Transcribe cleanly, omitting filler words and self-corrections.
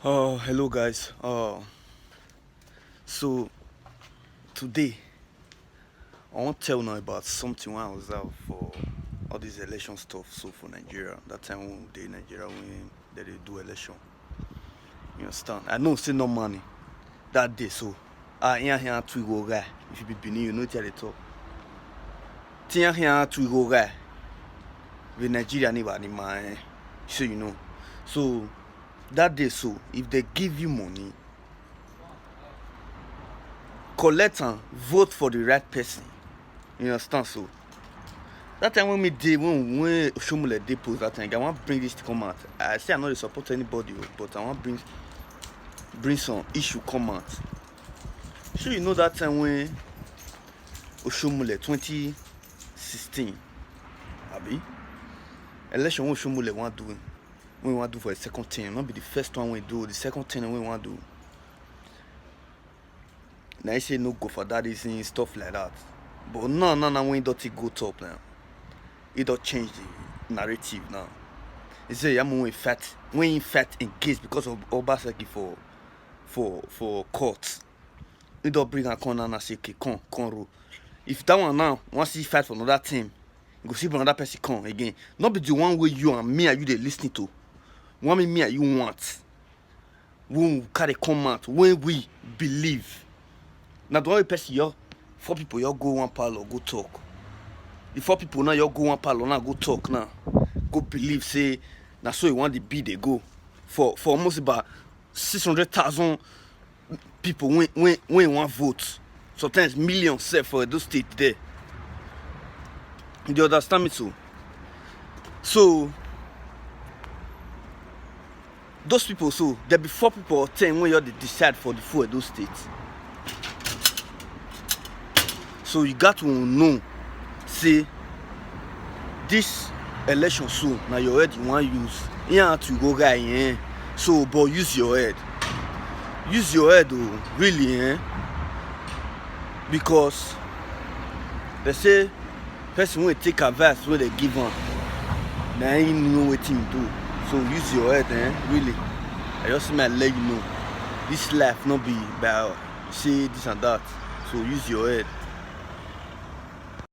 Hello guys. So today I want to tell you about something when I was out for all this election stuff. So for Nigeria, that time when they Nigeria when they do election, you understand? I know say no money that day. So here to go guy. If you be Benin, you know what they talk. Here to go guy. With Nigeria anybody man, so you know. So that day, so if they give you money, collect and vote for the right person. You understand? So that time when Shomule deposed that time, I want to bring this to come out. I say I'm not support anybody, but I want to bring some issue come out. So you know that time when Oshomule 2016, Abi, election when Oshomule want to do, we want to do for a second term. Not be the first one we do, the second term we want to do. Now I say no go for that reason, stuff like that. But no, when it don't go top now. It don't change the narrative now. He say I'm when in fact engaged because of Obaseki for courts. It don't bring a corner and say come rule. If that one now once he fight for another team, go see another person come again. Not be the one way you and me are you they listening to. One me and you want. When we carry come out, when we believe. Now the only person you 4 people you go one parlor go talk. The 4 people now you go one parlor now go talk now. Go believe say now so you want the bid they go for almost about 600,000 people when want vote. Sometimes millions set for those state there. You understand me too? So those people so there be 4 people or 10 when you decide for the 4 of those states. So you got to know, say, this election so now your head you want to use. You have to go guy, eh? So, but use your head. Use your head, oh, really, eh? Because they say, person will take advice when they give one. Now you know what him do. So use your head, eh? Really. I just might let you know. This life not be about say this and that. So use your head.